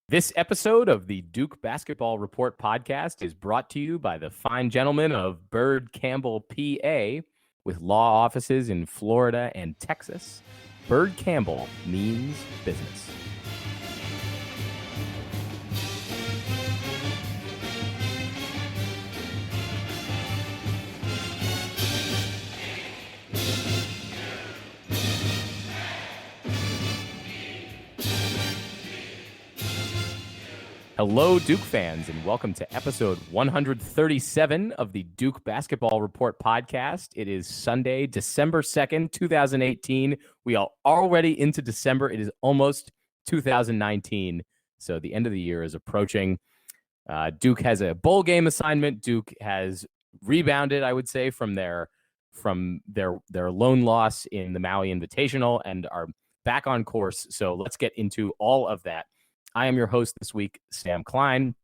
This episode of the Duke Basketball Report podcast is brought to you by the fine gentlemen of Bird Campbell, PA, with law offices in Florida and Texas. Bird Campbell means business. Hello, Duke fans, and welcome to episode 137 of the Duke Basketball Report podcast. It is Sunday, December 2nd, 2018. We are already into December. It is almost 2019, so the end of the year is approaching. Duke has a bowl game assignment. Duke has rebounded, I would say, from their lone loss in the Maui Invitational and are back on course. So let's get into all of that. I am your host this week, Sam Klein,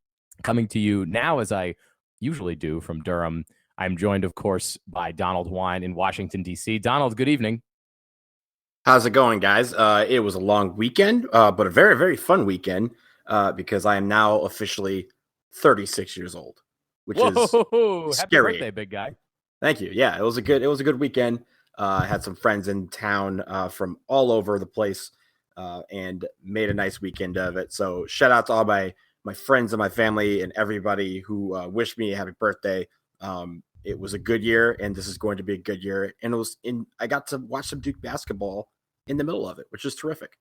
coming to you now as I usually do from Durham. I'm joined, of course, by Donald Wine in Washington, D.C. Donald, good evening. How's it going, guys? It was a long weekend, but a very, very fun weekend because I am now officially 36 years old, which is scary. Happy birthday, big guy. Thank you. Yeah, it was a good weekend. I had some friends in town from all over the place. And made a nice weekend of it. So shout out to all my friends and my family and everybody who wished me a happy birthday. It was a good year, and this is going to be a good year. And I got to watch some Duke basketball in the middle of it, which is terrific.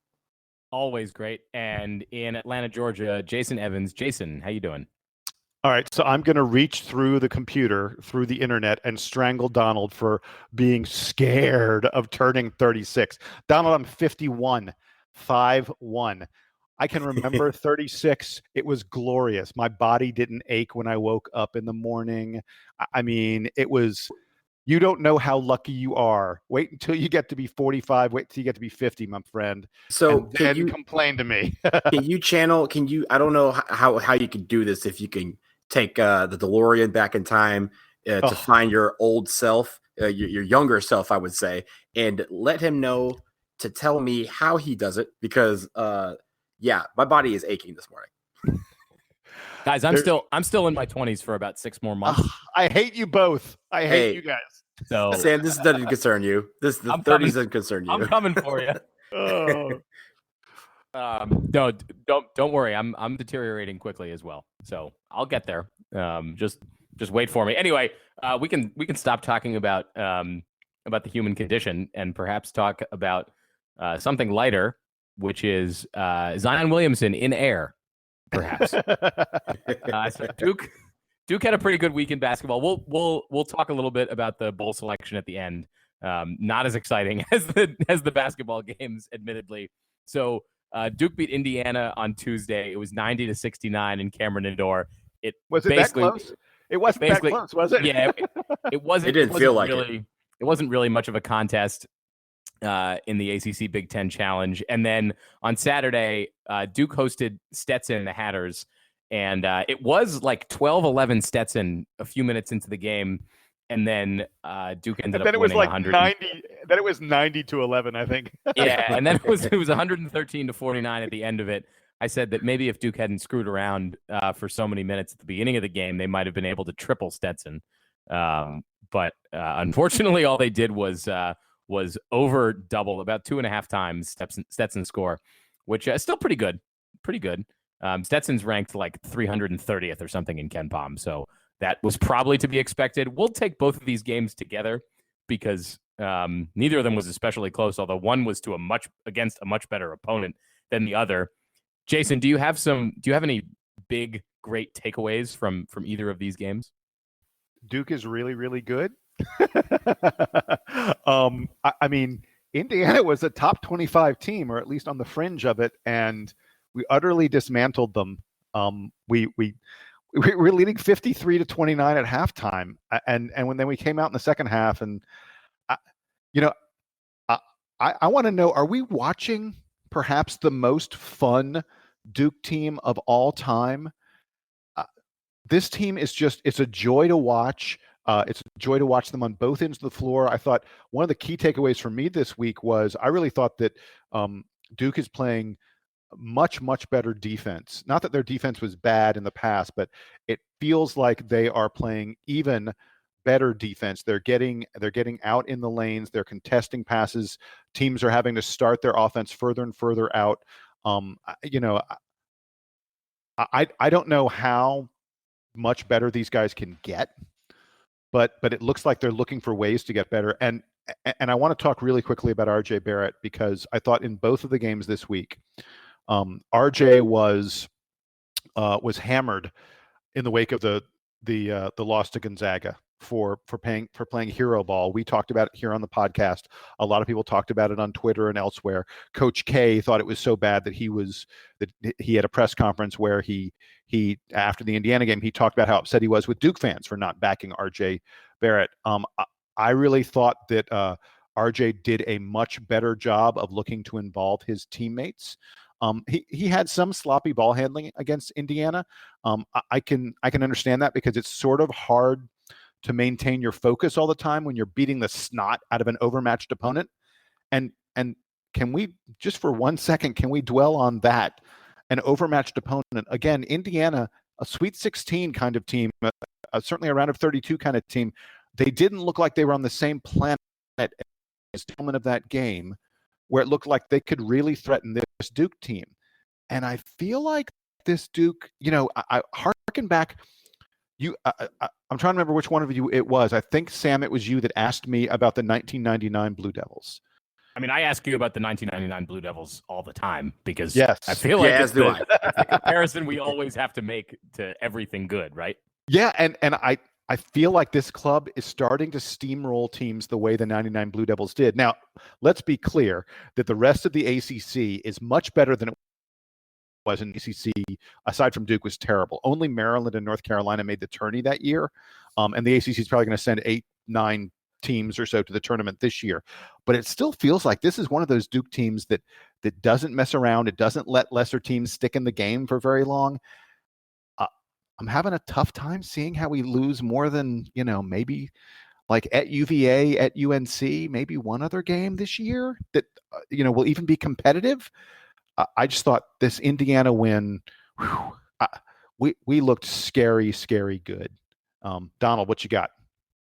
Always great. And in Atlanta, Georgia, Jason Evans. Jason, how you doing? All right, so I'm going to reach through the computer, through the internet, and strangle Donald for being scared of turning 36. Donald, I'm 51. 5-1. I can remember 36. It was glorious. My body didn't ache when I woke up in the morning. I mean, it was, you don't know how lucky you are. Wait until you get to be 45. Wait till you get to be 50, my friend. So then you complain to me. I don't know how you could do this if you can take the DeLorean back in time to find your old self, your younger self, I would say, and let him know to tell me how he does it, because my body is aching this morning. Guys, I'm still in my 20s for about 6 more months. I hate you both. I hate you guys. So Sam, this doesn't concern you. The 30s doesn't concern you. I'm coming for you. No, don't worry. I'm deteriorating quickly as well. So I'll get there. Just wait for me. Anyway, we can stop talking about the human condition and perhaps talk about something lighter, which is Zion Williamson in air, perhaps. So Duke had a pretty good week in basketball. We'll talk a little bit about the bowl selection at the end. Not as exciting as the basketball games, admittedly. So Duke beat Indiana on Tuesday. It was 90-69 in Cameron Indoor. Was it that close? It wasn't that close, was it? Yeah, it wasn't. It didn't feel like it. It wasn't really much of a contest in the ACC Big Ten Challenge. And then on Saturday, Duke hosted Stetson and the Hatters. And it was like 12-11 Stetson a few minutes into the game. And then Duke ended up winning 100. Then it was 90-11, I think. Yeah, and then it was 113-49 at the end of it. I said that maybe if Duke hadn't screwed around for so many minutes at the beginning of the game, they might have been able to triple Stetson. But unfortunately, all they did was over double, about 2.5 times Stetson's score, which is still pretty good. Stetson's ranked like 330th or something in KenPom, so that was probably to be expected. We'll take both of these games together because neither of them was especially close, although one was against a much better opponent than the other. Jason, do you have any big, great takeaways from either of these games? Duke is really, really good. I mean, Indiana was a top 25 team, or at least on the fringe of it, and we utterly dismantled them. We were leading 53-29 at halftime, and then we came out in the second half, and I want to know: are we watching perhaps the most fun Duke team of all time? This team is it's a joy to watch. It's a joy to watch them on both ends of the floor. I thought one of the key takeaways for me this week was I really thought that Duke is playing much, much better defense. Not that their defense was bad in the past, but it feels like they are playing even better defense. They're getting out in the lanes. They're contesting passes. Teams are having to start their offense further and further out. I don't know how much better these guys can get, but it looks like they're looking for ways to get better. And I want to talk really quickly about RJ Barrett, because I thought in both of the games this week, RJ was hammered in the wake of the loss to Gonzaga for playing hero ball. We talked about it here on the podcast. A lot of people talked about it on Twitter and elsewhere. Coach K thought it was so bad that he had a press conference where he after the Indiana game, he talked about how upset he was with Duke fans for not backing RJ Barrett. I really thought that RJ did a much better job of looking to involve his teammates. He had some sloppy ball handling against Indiana. I can understand that, because it's sort of hard to maintain your focus all the time when you're beating the snot out of an overmatched opponent. And can we, just for 1 second, can we dwell on that? An overmatched opponent. Again, Indiana, a Sweet 16 kind of team, certainly a round of 32 kind of team. They didn't look like they were on the same planet as the moment of that game, where it looked like they could really threaten this Duke team. And I feel like this Duke, I harken back. I'm trying to remember which one of you it was. I think, Sam, it was you that asked me about the 1999 Blue Devils. I mean, I ask you about the 1999 Blue Devils all the time, because yes. I feel like it's the comparison we always have to make to everything good, right? Yeah, and I feel like this club is starting to steamroll teams the way the 99 Blue Devils did. Now, let's be clear that the rest of the ACC is much better than it was in the ACC. Aside from Duke, was terrible. Only Maryland and North Carolina made the tourney that year, and the ACC is probably going to send 8-9 teams or so to the tournament this year. But it still feels like this is one of those Duke teams that doesn't mess around. It doesn't let lesser teams stick in the game for very long. I'm having a tough time seeing how we lose more than, maybe like at UVA, at UNC, maybe one other game this year that, will even be competitive. I just thought this Indiana win, we looked scary, scary good. Donald, what you got?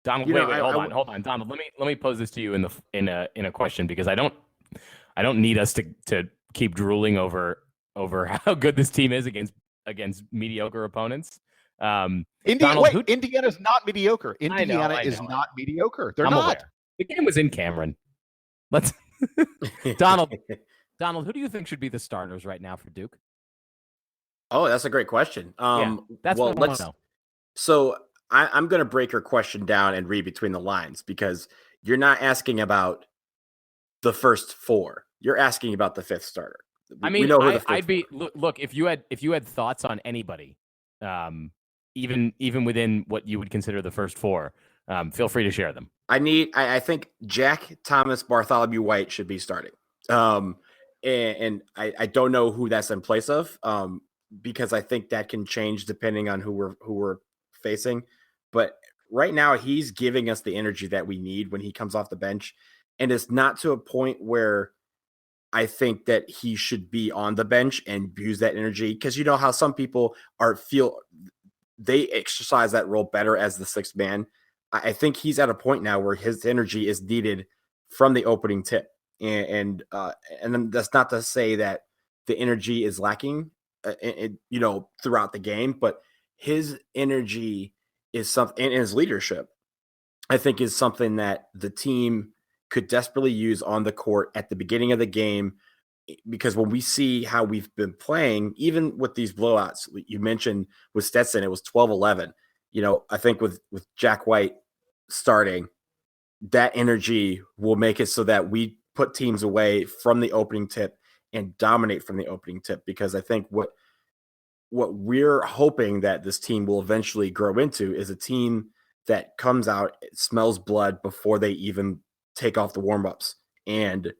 Donald, wait, hold on, Donald. Let me pose this to you in a question, because I don't need us to keep drooling over how good this team is against mediocre opponents. Indiana's not mediocre. Indiana is not mediocre. They're not. Aware. The game was in Cameron. Let's Donald, who do you think should be the starters right now for Duke? Oh, that's a great question. That's what I want to know. So I'm going to break your question down and read between the lines, because you're not asking about the first four. You're asking about the fifth starter. I mean, look, if you had thoughts on anybody, even within what you would consider the first four, feel free to share them. I think Jack Thomas Bartholomew White should be starting. And I don't know who that's in place of, because I think that can change depending on who we're facing. But right now, he's giving us the energy that we need when he comes off the bench, and it's not to a point where I think that he should be on the bench and use that energy, because you know how some people feel they exercise that role better as the sixth man. I think he's at a point now where his energy is needed from the opening tip, and then that's not to say that the energy is lacking, throughout the game, but his energy is something, and his leadership, I think, is something that the team could desperately use on the court at the beginning of the game, because when we see how we've been playing, even with these blowouts, you mentioned with Stetson, it was 12-11. I think with Jack White starting, that energy will make it so that we put teams away from the opening tip and dominate from the opening tip, because I think what we're hoping that this team will eventually grow into is a team that comes out, smells blood before they even take off the warm-ups and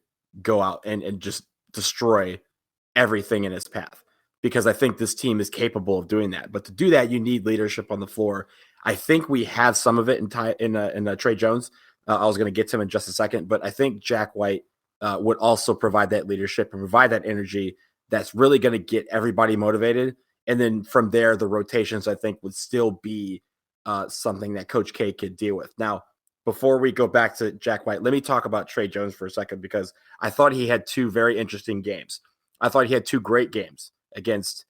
go out and just destroy everything in its path, because I think this team is capable of doing that. But to do that, you need leadership on the floor. I think we have some of it in Trey Jones. I was going to get to him in just a second, but I think Jack White would also provide that leadership and provide that energy that's really going to get everybody motivated. And then from there, the rotations, I think, would still be something that Coach K could deal with. Now, before we go back to Jack White, let me talk about Trey Jones for a second, because I thought he had two very interesting games. I thought he had two great games against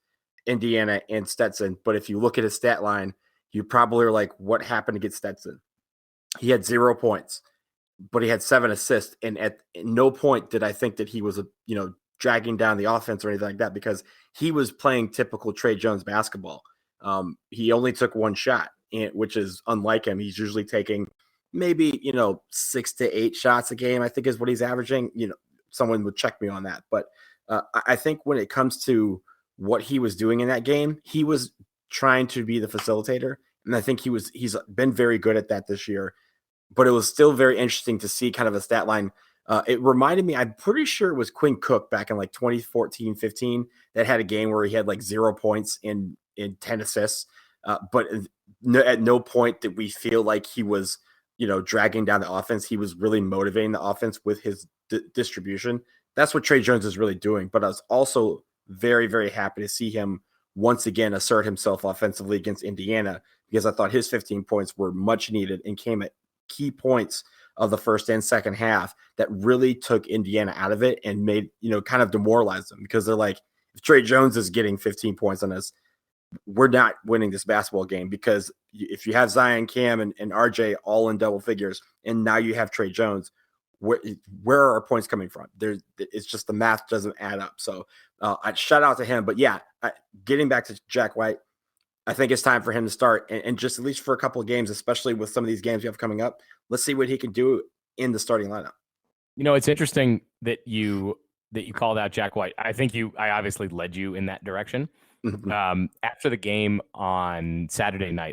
Indiana and Stetson. But if you look at his stat line, you probably are like, what happened against Stetson? He had 0 points, but he had 7 assists. And at no point did I think that he was, dragging down the offense or anything like that, because he was playing typical Trey Jones basketball. He only took 1 shot, which is unlike him. He's usually taking maybe, 6 to 8 shots a game, I think is what he's averaging. Someone would check me on that. But I think when it comes to what he was doing in that game, he was trying to be the facilitator. And I think he's been very good at that this year. But it was still very interesting to see kind of a stat line. It reminded me, I'm pretty sure it was Quinn Cook back in like 2014, 15 that had a game where he had like 0 points in 10 assists. But at no point did we feel like he was, dragging down the offense. He was really motivating the offense with his distribution. That's what Trey Jones is really doing. But I was also very, very happy to see him once again assert himself offensively against Indiana, because I thought his 15 points were much needed and came at key points of the first and second half that really took Indiana out of it and made, kind of demoralized them, because they're like, if Trey Jones is getting 15 points on us, we're not winning this basketball game. Because if you have Zion, Cam, and RJ all in double figures, and now you have Trey Jones, where are our points coming from? It's just the math doesn't add up. So I shout out to him. But yeah, getting back to Jack White, I think it's time for him to start, and just at least for a couple of games, especially with some of these games you have coming up. Let's see what he can do in the starting lineup. It's interesting that you called out Jack White. I think I obviously led you in that direction. Mm-hmm. After the game on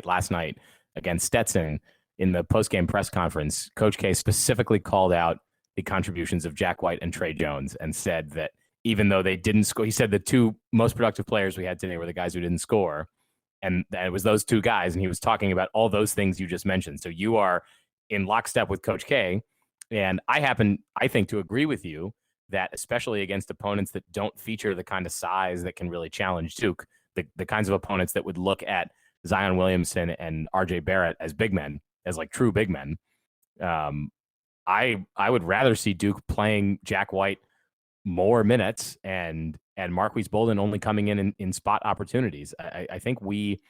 last night against Stetson, in the post-game press conference, Coach K specifically called out the contributions of Jack White and Trey Jones and said that even though they didn't score, he said the two most productive players we had today were the guys who didn't score. And that it was those two guys. And he was talking about all those things you just mentioned. So you are in lockstep with Coach K. And I think, to agree with you that especially against opponents that don't feature the kind of size that can really challenge Duke, the kinds of opponents that would look at Zion Williamson and RJ Barrett as big men, as like true big men. I would rather see Duke playing Jack White more minutes and Marquise Bolden only coming in spot opportunities. I think we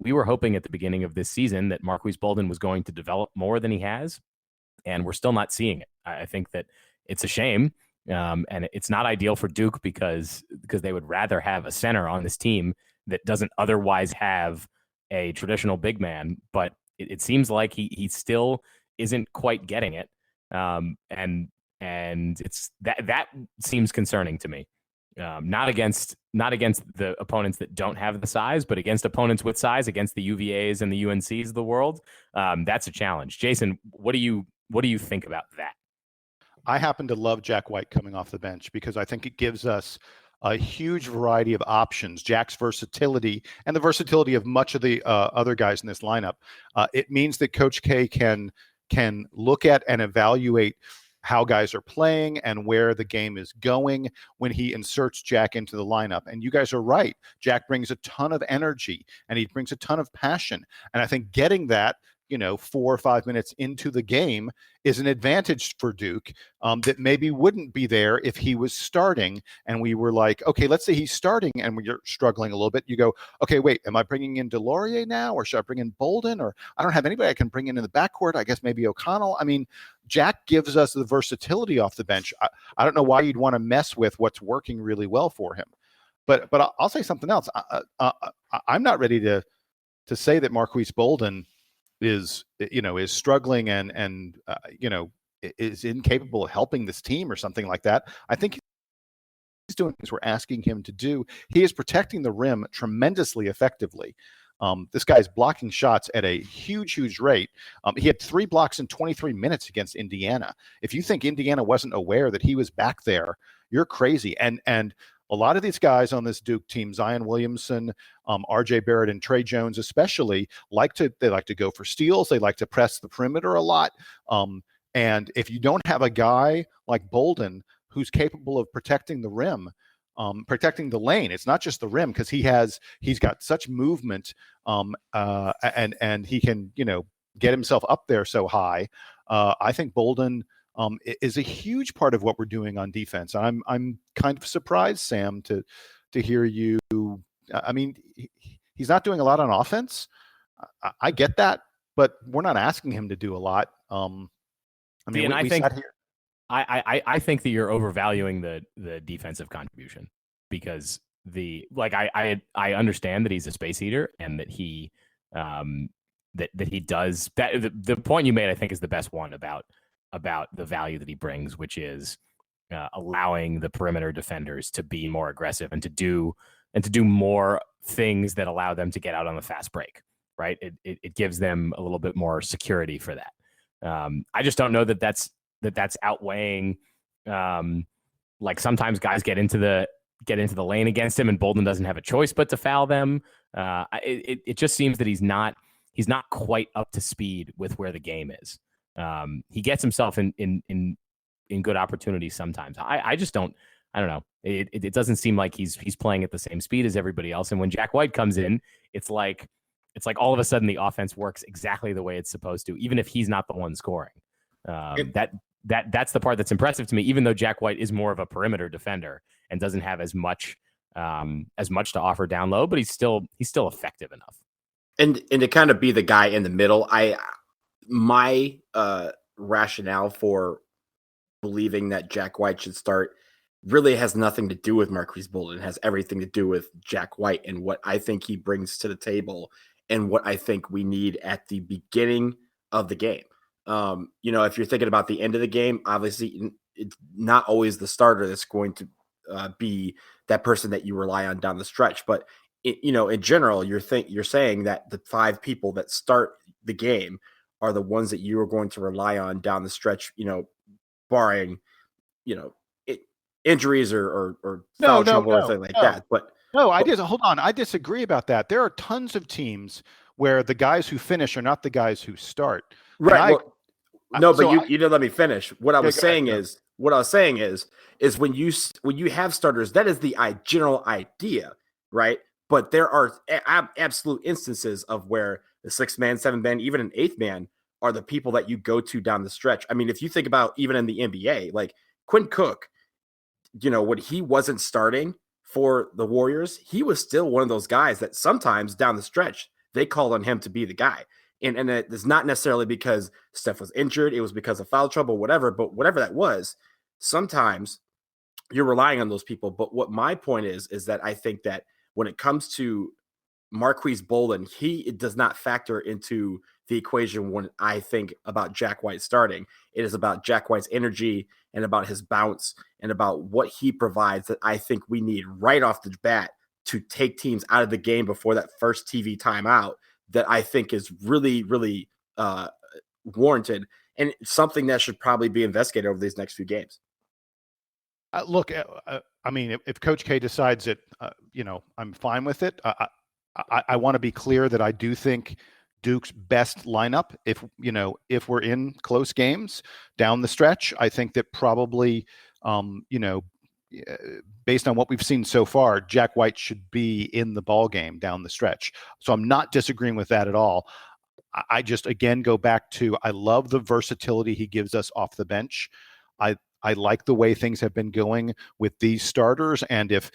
were hoping at the beginning of this season that Marquise Bolden was going to develop more than he has, and we're still not seeing it. I think that it's a shame, and it's not ideal for Duke because they would rather have a center on this team that doesn't otherwise have a traditional big man, but it seems like he still isn't quite getting it, and it's that seems concerning to me. Not against the opponents that don't have the size, but against opponents with size, against the UVAs and the UNCs of the world. That's a challenge. Jason, what do you think about that? I happen to love Jack White coming off the bench because I think it gives us a huge variety of options. Jack's versatility and the versatility of much of the other guys in this lineup. It means that Coach K can look at and evaluate how guys are playing and where the game is going when he inserts Jack into the lineup. And you guys are right. Jack brings a ton of energy and he brings a ton of passion. And I think getting that, 4 or 5 minutes into the game is an advantage for Duke that maybe wouldn't be there if he was starting. And we were like, okay, let's say he's starting and we're struggling a little bit. You go, okay, wait, am I bringing in Delorier now? Or should I bring in Bolden? Or I don't have anybody I can bring in the backcourt. I guess maybe O'Connell. I mean, Jack gives us the versatility off the bench. I don't know why you'd want to mess with what's working really well for him. But I'll say something else. I'm not ready to say that Marquise Bolden is struggling and is incapable of helping this team or something like that. I think he's doing things we're asking him to do. He is protecting the rim tremendously effectively. This guy's blocking shots at a huge rate. He had 3 blocks in 23 minutes against Indiana. If you think Indiana wasn't aware that he was back there, you're crazy. And a lot of these guys on this Duke team, Zion Williamson, RJ Barrett, and Trey Jones especially, like to go for steals. They like to press the perimeter a lot. And if you don't have a guy like Bolden who's capable of protecting the rim, protecting the lane. It's not just the rim, because he's got such movement, and he can, get himself up there so high. I think Bolden is a huge part of what we're doing on defense. I'm kind of surprised, Sam, to hear you. I mean, he's not doing a lot on offense. I get that, but we're not asking him to do a lot. I mean, I we think sat here. I think that you're overvaluing the defensive contribution, because I understand that he's a space eater and that he that he does that. The point you made, I think, is the best one about the value that he brings, which is allowing the perimeter defenders to be more aggressive and to do more things that allow them to get out on the fast break. Right? It gives them a little bit more security for that. I just don't know that's outweighing. Like sometimes guys get into the lane against him, and Bolden doesn't have a choice but to foul them. It just seems that he's not quite up to speed with where the game is. He gets himself in good opportunities sometimes. I just don't. I don't know. It doesn't seem like he's playing at the same speed as everybody else. And when Jack White comes in, it's like all of a sudden the offense works exactly the way it's supposed to, even if he's not the one scoring. That's the part that's impressive to me, even though Jack White is more of a perimeter defender and doesn't have as much to offer down low, but he's still effective enough. And to kind of be the guy in the middle, my rationale for believing that Jack White should start really has nothing to do with Marquise Bolden. It has everything to do with Jack White and what I think he brings to the table and what I think we need at the beginning of the game. If you're thinking about the end of the game, obviously it's not always the starter that's going to be that person that you rely on down the stretch. But in general, you're saying that the 5 people that start the game are the ones that you are going to rely on down the stretch. Barring injuries or foul trouble or anything like that. But hold on. I disagree about that. There are tons of teams where the guys who finish are not the guys who start. Right. You didn't let me finish. What I was saying is when you have starters, that is the general idea, right? But there are absolute instances of where the 6th man, 7th man, even an 8th man are the people that you go to down the stretch. I mean, if you think about even in the NBA, like Quinn Cook, when he wasn't starting for the Warriors, he was still one of those guys that sometimes down the stretch, they called on him to be the guy. And it's not necessarily because Steph was injured. It was because of foul trouble, whatever. But whatever that was, sometimes you're relying on those people. But what my point is that I think that when it comes to Marquise Bolden, it does not factor into the equation when I think about Jack White starting. It is about Jack White's energy and about his bounce and about what he provides that I think we need right off the bat to take teams out of the game before that first TV timeout, that I think is really, really warranted and something that should probably be investigated over these next few games. Look, I mean, if Coach K decides it, I'm fine with it. I want to be clear that I do think Duke's best lineup, if we're in close games down the stretch, I think that probably, based on what we've seen so far, Jack White should be in the ball game down the stretch. So I'm not disagreeing with that at all. I just, again, go back to, I love the versatility he gives us off the bench. I like the way things have been going with these starters. And if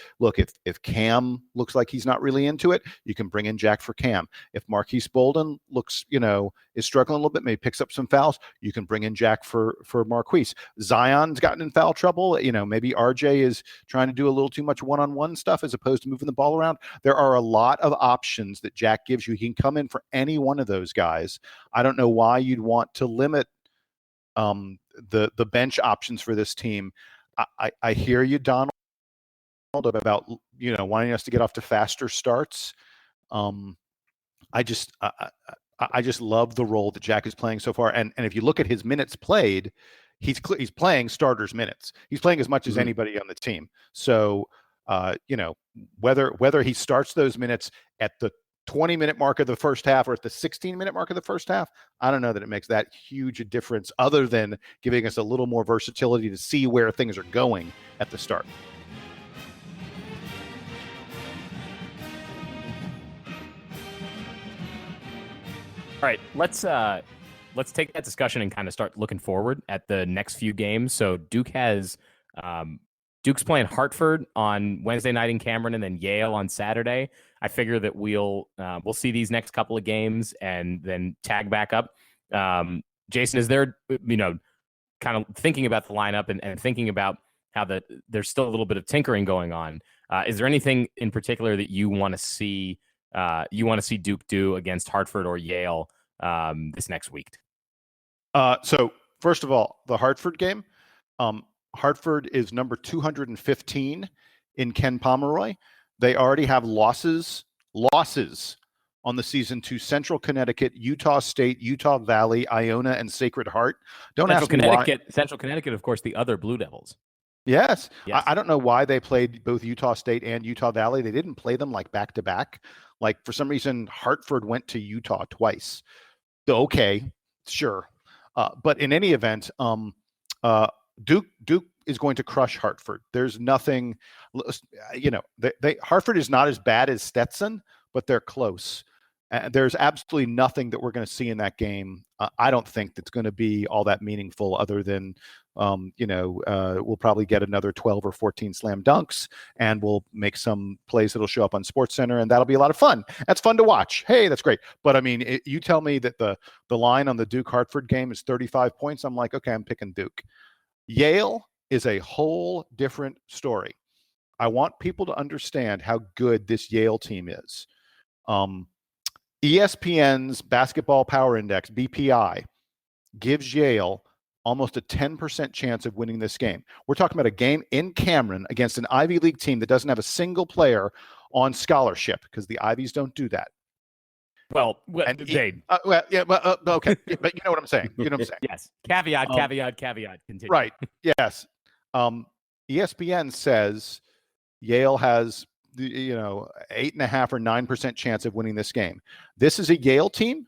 Cam looks like he's not really into it, you can bring in Jack for Cam. If Marquise Bolden looks, is struggling a little bit, maybe picks up some fouls, you can bring in Jack for Marquise. Zion's gotten in foul trouble. Maybe RJ is trying to do a little too much one-on-one stuff as opposed to moving the ball around. There are a lot of options that Jack gives you. He can come in for any one of those guys. I don't know why you'd want to limit the bench options for this team. I hear you, Donald, about wanting us to get off to faster starts. I just love the role that Jack is playing so far, and if you look at his minutes played, he's playing starters minutes. He's playing as much as anybody on the team. So whether he starts those minutes at the 20-minute mark of the first half or at the 16-minute mark of the first half, I don't know that it makes that huge a difference, other than giving us a little more versatility to see where things are going at the start. right, let's take that discussion and kind of start looking forward at the next few games. So Duke's playing Hartford on Wednesday night in Cameron, and then Yale on Saturday. I figure that we'll see these next couple of games and then tag back up. Jason, is there, kind of thinking about the lineup and thinking about how there's still a little bit of tinkering going on? Is there anything in particular that you want to see Duke do against Hartford or Yale this next week? So first of all, the Hartford game, Hartford is number 215 in Ken Pomeroy. They already have losses on the season to Central Connecticut, Utah State, Utah Valley, Iona, and Sacred Heart. Ask me why. Central Connecticut, of course, the other Blue Devils. Yes. I don't know why they played both Utah State and Utah Valley. They didn't play them like back to back. Like for some reason, Hartford went to Utah twice. Okay, sure. But in any event, Duke is going to crush Hartford. There's nothing, Hartford is not as bad as Stetson, but they're close. There's absolutely nothing that we're going to see in that game. I don't think that's going to be all that meaningful other than, we'll probably get another 12 or 14 slam dunks and we'll make some plays that'll show up on SportsCenter, and that'll be a lot of fun. That's fun to watch. Hey, that's great. But I mean, you tell me that the line on the Duke Hartford game is 35 points. I'm like, okay, I'm picking Duke. Yale is a whole different story. I want people to understand how good this Yale team is. ESPN's Basketball Power Index, BPI, gives Yale almost a 10% chance of winning this game. We're talking about a game in Cameron against an Ivy League team that doesn't have a single player on scholarship, because the Ivies don't do that. Okay. But you know what I'm saying. You know what I'm saying. Yes. Caveat. Continue. Right. Yes. ESPN says Yale has 8.5 or 9% chance of winning this game. This is a Yale team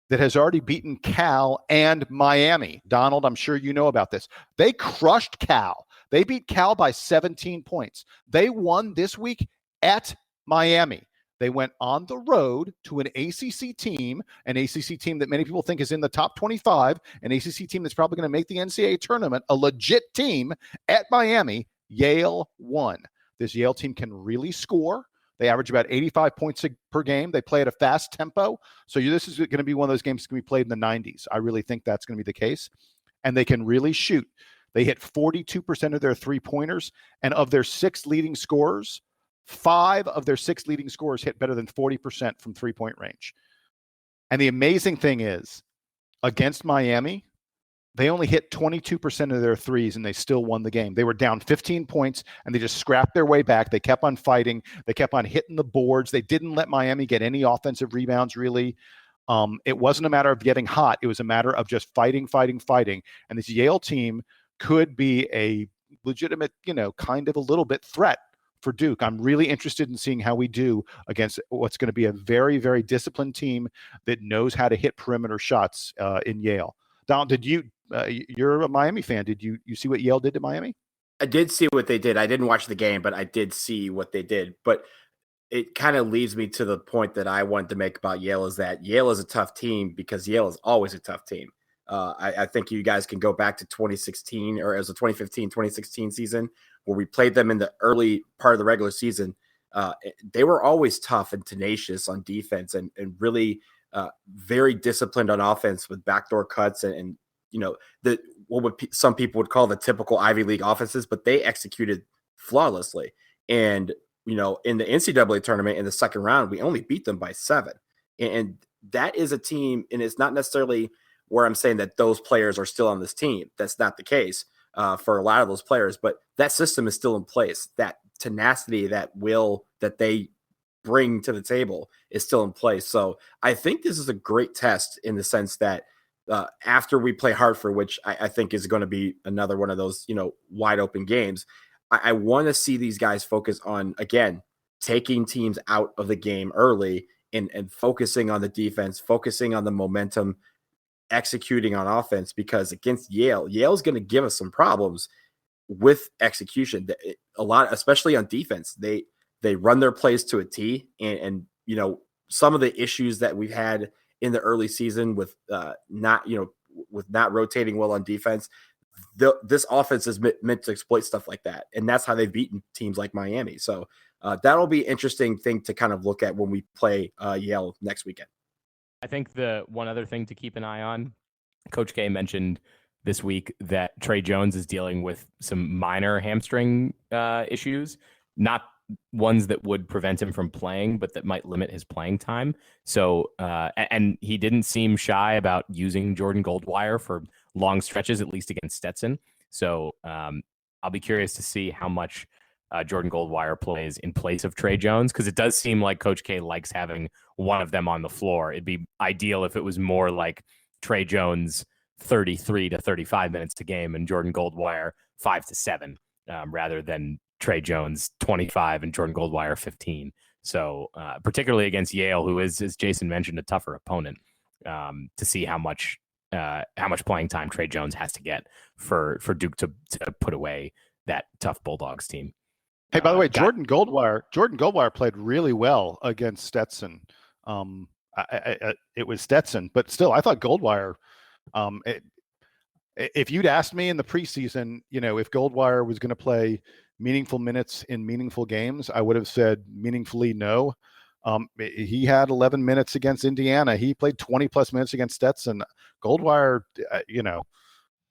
that has already beaten Cal and Miami. Donald, I'm sure you know about this. They crushed Cal. They beat Cal by 17 points. They won this week at Miami. They went on the road to an ACC team that many people think is in the top 25, an ACC team that's probably going to make the NCAA tournament, a legit team at Miami. Yale won. This Yale team can really score. They average about 85 points per game. They play at a fast tempo. So this is going to be one of those games that's going to be played in the 90s. I really think that's going to be the case. And they can really shoot. They hit 42% of their three-pointers. And of their 6 leading scorers, 5 of their 6 leading scorers hit better than 40% from three-point range. And the amazing thing is, against Miami, they only hit 22% of their threes, and they still won the game. They were down 15 points, and they just scrapped their way back. They kept on fighting. They kept on hitting the boards. They didn't let Miami get any offensive rebounds, really. It wasn't a matter of getting hot. It was a matter of just fighting. And this Yale team could be a legitimate, kind of a little bit threat for Duke. I'm really interested in seeing how we do against what's going to be a very, very disciplined team that knows how to hit perimeter shots in Yale. Donald, you're a Miami fan. Did you see what Yale did to Miami? I did see what they did. I didn't watch the game, but I did see what they did. But it kind of leads me to the point that I wanted to make about Yale, is that Yale is a tough team because Yale is always a tough team. I think you guys can go back to 2016, or as a 2015, 2016 season, where we played them in the early part of the regular season. They were always tough and tenacious on defense and really very disciplined on offense with backdoor cuts and some people would call the typical Ivy League offenses, but they executed flawlessly. And, in the NCAA tournament in the second round, we only beat them by 7. And that is a team, and it's not necessarily where I'm saying that those players are still on this team. That's not the case for a lot of those players, but that system is still in place. That tenacity, that will that they bring to the table is still in place. So I think this is a great test in the sense that after we play Hartford, which I think is going to be another one of those, wide open games, I want to see these guys focus on, again, taking teams out of the game early and focusing on the defense, focusing on the momentum, executing on offense, because against Yale's going to give us some problems with execution. A lot, especially on defense, they run their plays to a T, and some of the issues that we've had in the early season with not rotating well on defense. This offense is meant to exploit stuff like that, and that's how they've beaten teams like Miami. So that'll be an interesting thing to kind of look at when we play Yale next weekend. I think the one other thing to keep an eye on, Coach K mentioned this week that Trey Jones is dealing with some minor hamstring issues, not ones that would prevent him from playing, but that might limit his playing time. So, and he didn't seem shy about using Jordan Goldwire for long stretches, at least against Stetson. So I'll be curious to see how much Jordan Goldwire plays in place of Trey Jones, because it does seem like Coach K likes having one of them on the floor. It'd be ideal if it was more like Trey Jones 33 to 35 minutes a game and Jordan Goldwire 5 to 7, rather than Trey Jones 25 and Jordan Goldwire 15. So particularly against Yale, who is, as Jason mentioned, a tougher opponent, to see how much playing time Trey Jones has to get for Duke to put away that tough Bulldogs team. Hey, by the way, Jordan Goldwire played really well against Stetson. It was Stetson, but still, I thought Goldwire. If you'd asked me in the preseason, if Goldwire was going to play meaningful minutes in meaningful games, I would have said meaningfully no. He had 11 minutes against Indiana. He played 20 plus minutes against Stetson. Goldwire,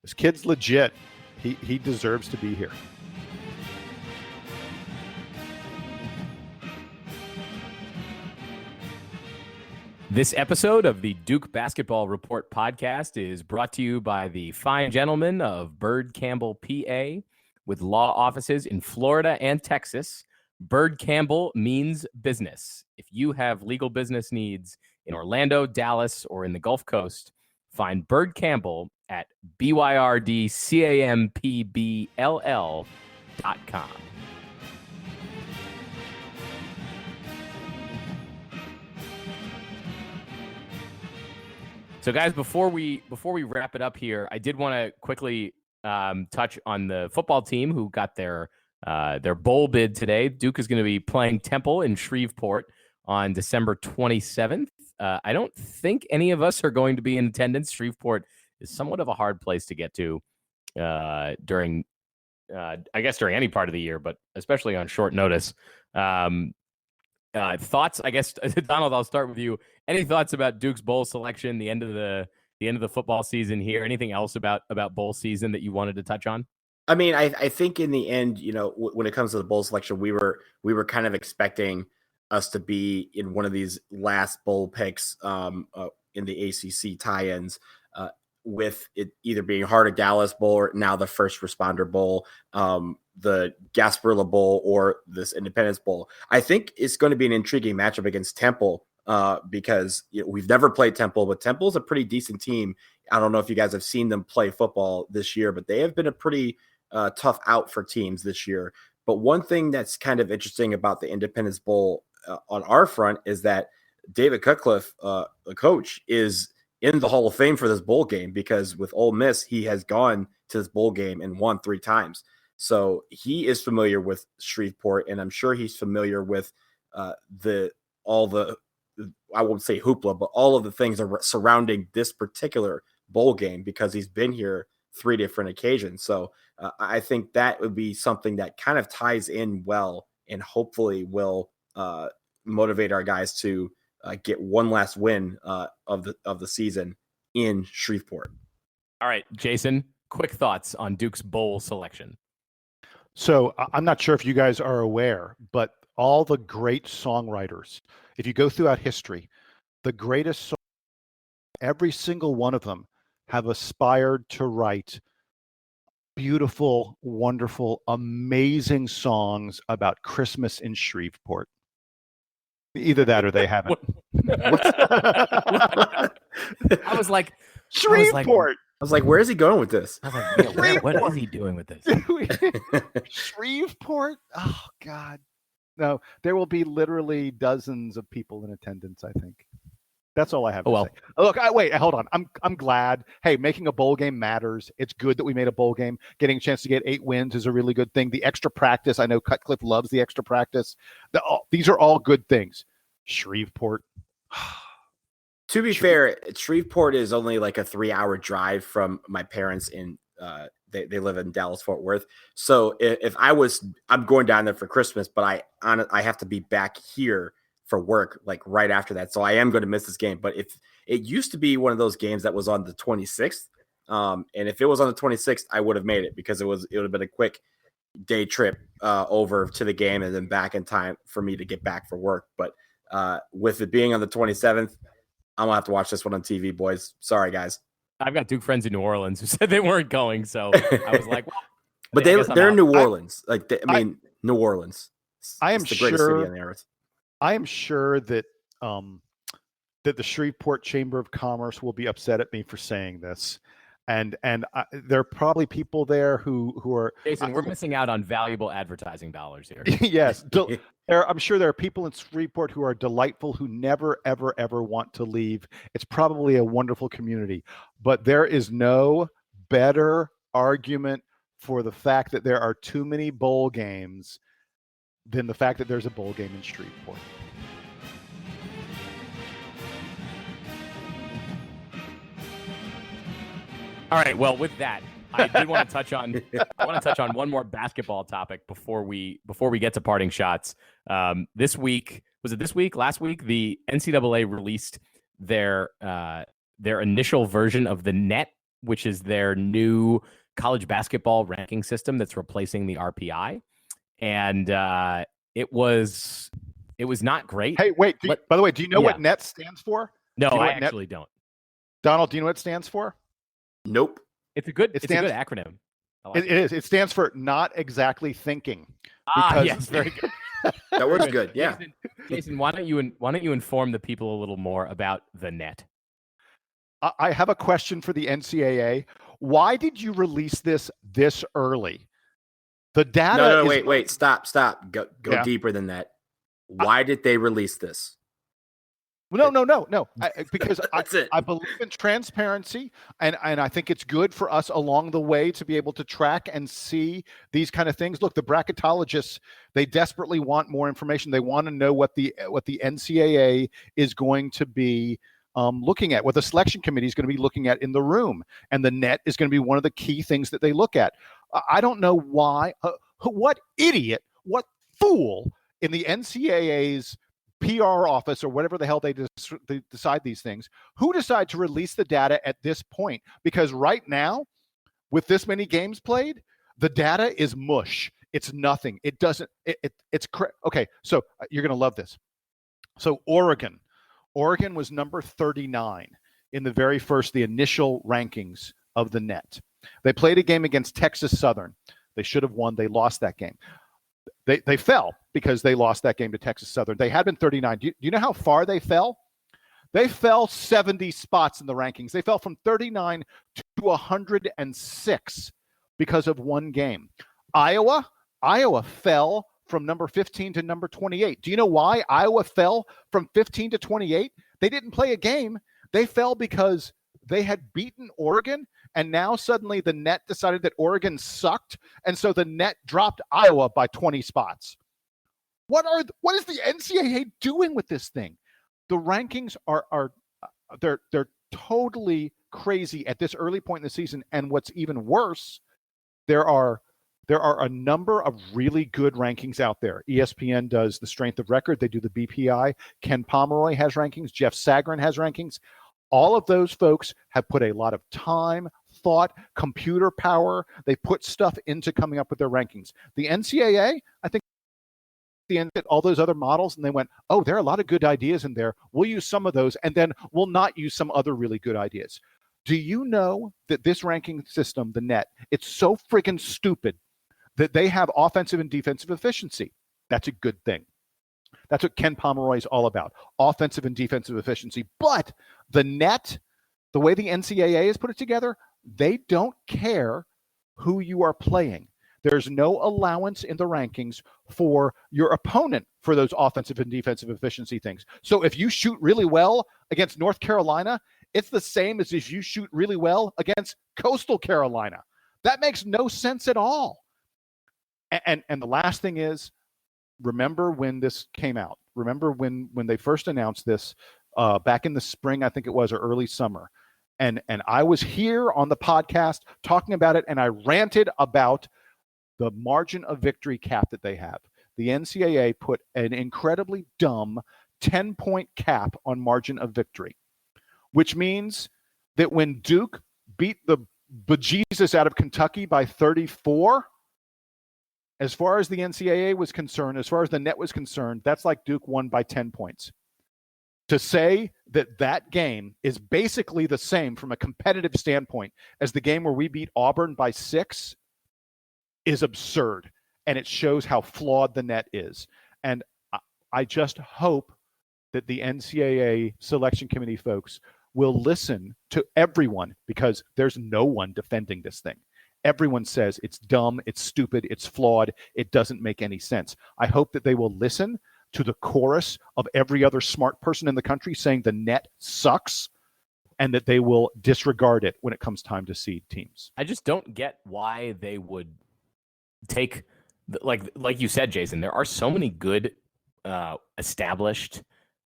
this kid's legit. He deserves to be here. This episode of the Duke Basketball Report podcast is brought to you by the fine gentlemen of Bird Campbell, PA, with law offices in Florida and Texas. Bird Campbell means business. If you have legal business needs in Orlando, Dallas, or in the Gulf Coast, find Bird Campbell at byrdcampbll.com. So, guys, before we wrap it up here, I did want to quickly touch on the football team who got their bowl bid today. Duke is going to be playing Temple in Shreveport on December 27th. I don't think any of us are going to be in attendance. Shreveport is somewhat of a hard place to get to during any part of the year, but especially on short notice. Thoughts, I guess, Donald, I'll start with you. Any thoughts about Duke's bowl selection, the end of the football season here? Anything else about bowl season that you wanted to touch on? I mean, I think in the end, when it comes to the bowl selection, we were kind of expecting us to be in one of these last bowl picks in the ACC tie-ins, with it either being Heart of Dallas Bowl or now the First Responder Bowl, the Gasparilla Bowl, or this Independence Bowl. I think it's going to be an intriguing matchup against Temple because we've never played Temple, but Temple is a pretty decent team. I don't know if you guys have seen them play football this year, but they have been a pretty tough out for teams this year. But one thing that's kind of interesting about the Independence Bowl on our front is that David Cutcliffe, the coach, is in the Hall of Fame for this bowl game, because with Ole Miss, he has gone to this bowl game and won 3 times. So he is familiar with Shreveport, and I'm sure he's familiar with all the, I won't say hoopla, but all of the things surrounding this particular bowl game, because he's been here 3 different occasions. So I think that would be something that kind of ties in well, and hopefully will motivate our guys to get one last win of the season in Shreveport. All right, Jason, quick thoughts on Duke's bowl selection. So I'm not sure if you guys are aware, but all the great songwriters, if you go throughout history, the greatest every single one of them have aspired to write beautiful, wonderful, amazing songs about Christmas in Shreveport. Either that or they haven't. I was like, Shreveport. I was like, where is he going with this? I was like, what is he doing with this? Shreveport? Oh, God. No, there will be literally dozens of people in attendance, I think. That's all I have to say. Look, wait, hold on. I'm glad. Hey, making a bowl game matters. It's good that we made a bowl game. Getting a chance to get 8 wins is a really good thing. The extra practice, I know Cutcliffe loves the extra practice. These are all good things. Shreveport. To be fair, Shreveport is only like a 3-hour drive from my parents in they live in Dallas Fort Worth. So if I'm going down there for Christmas, but I have to be back here for work like right after that. So I am going to miss this game. But if it used to be one of those games that was on the 26th, and if it was on the 26th, I would have made it because it would have been a quick day trip over to the game and then back in time for me to get back for work. But with it being on the 27th, I'm gonna have to watch this one on TV, boys. Sorry, guys. I've got Duke friends in New Orleans who said they weren't going, so I was like, well, but they're in New Orleans. New Orleans. I am the greatest city on the earth. I am sure that that the Shreveport Chamber of Commerce will be upset at me for saying this. And there are probably people there who are Jason. We're missing out on valuable advertising dollars here. Yes, I'm sure there are people in Shreveport who are delightful, who never, ever, ever want to leave. It's probably a wonderful community, but there is no better argument for the fact that there are too many bowl games than the fact that there's a bowl game in Shreveport. All right. Well, with that, I did want to touch on. I want to touch on one more basketball topic before we get to parting shots. This week, was it this week? Last week, the NCAA released their initial version of the net, which is their new college basketball ranking system that's replacing the RPI, and it was not great. Hey, wait! By the way, do you know what net stands for? No, I actually don't. Donald, do you know what it stands for? Nope. It's a good acronym. It is. It stands for not exactly thinking. Yes, very good. That was good. Yeah. Jason, why don't you inform the people a little more about the net? I have a question for the NCAA. Why did you release this early? The data. No, wait. Stop. Go deeper than that. Why did they release this? No. Because it. I believe in transparency, and I think it's good for us along the way to be able to track and see these kind of things. Look, the bracketologists, they desperately want more information. They want to know what the NCAA is going to be looking at, what the selection committee is going to be looking at in the room, and the net is going to be one of the key things that they look at. I don't know why. What idiot? What fool in the NCAA's PR office or whatever the hell they decide these things, who decide to release the data at this point? Because right now, with this many games played, the data is mush. It's nothing. It doesn't, okay, so you're going to love this. So Oregon was number 39 in the initial rankings of the net. They played a game against Texas Southern. They should have won. They lost that game. They fell because they lost that game to Texas Southern. They had been 39. Do you know how far they fell? They fell 70 spots in the rankings. They fell from 39 to 106 because of one game. Iowa fell from number 15 to number 28. Do you know why Iowa fell from 15 to 28? They didn't play a game. They fell because they had beaten Oregon, and now suddenly the net decided that Oregon sucked, and so the net dropped Iowa by 20 spots. What is the NCAA doing with this thing? The rankings are they're totally crazy at this early point in the season, and what's even worse, there are a number of really good rankings out there. ESPN does the strength of record. They do the BPI. Ken Pomeroy has rankings. Jeff Sagarin has rankings. All of those folks have put a lot of time, thought, computer power. They put stuff into coming up with their rankings. The NCAA, I think, the end at all those other models, and they went, oh, there are a lot of good ideas in there. We'll use some of those, and then we'll not use some other really good ideas. Do you know that this ranking system, the net, it's so friggin' stupid that they have offensive and defensive efficiency? That's a good thing. That's what Ken Pomeroy is all about, offensive and defensive efficiency. But the net, the way the NCAA has put it together, they don't care who you are playing. There's no allowance in the rankings for your opponent for those offensive and defensive efficiency things. So if you shoot really well against North Carolina, it's the same as if you shoot really well against Coastal Carolina. That makes no sense at all. And the last thing is, remember when this came out? Remember when they first announced this back in the spring, I think it was, or early summer. And I was here on the podcast talking about it, and I ranted about the margin of victory cap that they have. The NCAA put an incredibly dumb 10-point cap on margin of victory, which means that when Duke beat the bejesus out of Kentucky by 34, as far as the NCAA was concerned, as far as the net was concerned, that's like Duke won by 10 points. To say that that game is basically the same from a competitive standpoint as the game where we beat Auburn by 6 is absurd. And it shows how flawed the net is. And I just hope that the NCAA selection committee folks will listen to everyone, because there's no one defending this thing. Everyone says it's dumb, it's stupid, it's flawed, it doesn't make any sense. I hope that they will listen to the chorus of every other smart person in the country saying the net sucks, and that they will disregard it when it comes time to seed teams. I just don't get why they would take, like you said, Jason, there are so many good established,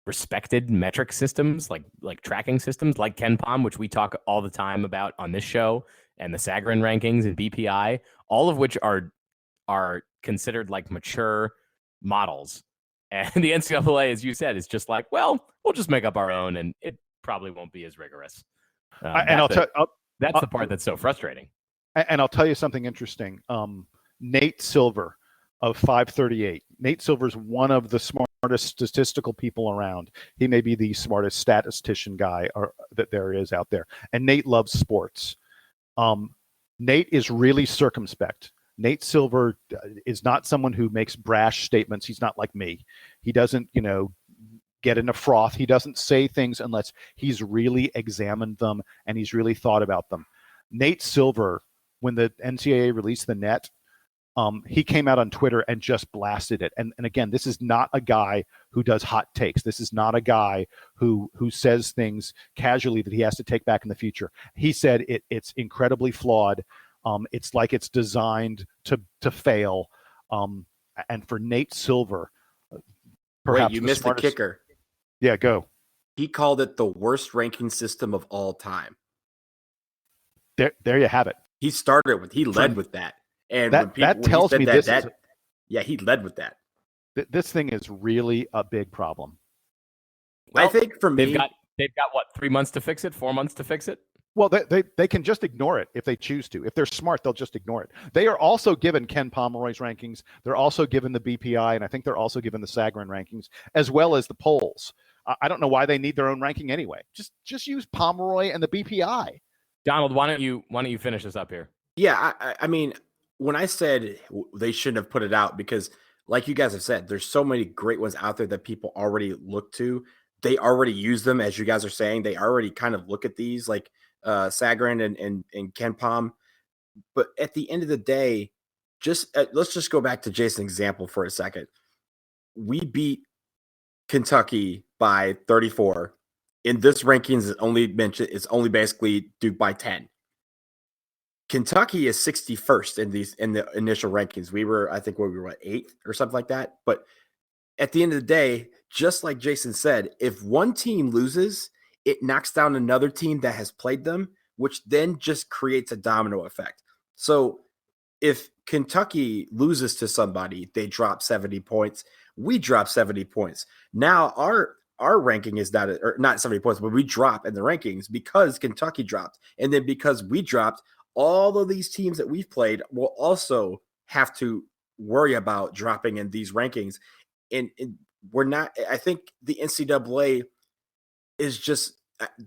respected metric systems, like tracking systems like KenPom, which we talk all the time about on this show, and the Sagarin rankings and BPI, all of which are considered like mature models. And the NCAA, as you said, is just like, well, we'll just make up our own, and it probably won't be as rigorous. That's the part that's so frustrating. And I'll tell you something interesting. Nate Silver of 538. Nate Silver is one of the smartest statistical people around. He may be the smartest statistician guy that there is out there. And Nate loves sports. Nate is really circumspect. Nate Silver is not someone who makes brash statements. He's not like me. He doesn't, get in a froth. He doesn't say things unless he's really examined them and he's really thought about them. Nate Silver, when the NCAA released the net, he came out on Twitter and just blasted it. And again, this is not a guy who does hot takes. This is not a guy who says things casually that he has to take back in the future. He said it's incredibly flawed. It's like it's designed to fail. And for Nate Silver, perhaps you missed the kicker. Yeah, go. He called it the worst ranking system of all time. There you have it. He led with that. And that tells me this. He led with that. This thing is really a big problem. Well, I think for me, they've got what, 3 months to fix it, 4 months to fix it. Well, they can just ignore it if they choose to. If they're smart, they'll just ignore it. They are also given Ken Pomeroy's rankings. They're also given the BPI, and I think they're also given the Sagarin rankings, as well as the polls. I don't know why they need their own ranking anyway. Just use Pomeroy and the BPI. Donald, why don't you finish this up here? Yeah, I mean, when I said they shouldn't have put it out, because like you guys have said, there's so many great ones out there that people already look to. They already use them, as you guys are saying. They already kind of look at these like Sagarin and KenPom. But at the end of the day, let's just go back to Jason's example for a second. We beat Kentucky by 34. In this rankings, it's only basically Duke by 10. Kentucky is 61st in the initial rankings. We were 8th or something like that. But at the end of the day, just like Jason said, if one team loses, it knocks down another team that has played them, which then just creates a domino effect. So if Kentucky loses to somebody, they drop 70 points. We drop 70 points. Now our ranking is not 70 points, but we drop in the rankings because Kentucky dropped. And then because we dropped, all of these teams that we've played will also have to worry about dropping in these rankings. And we're not, I think the NCAA is just,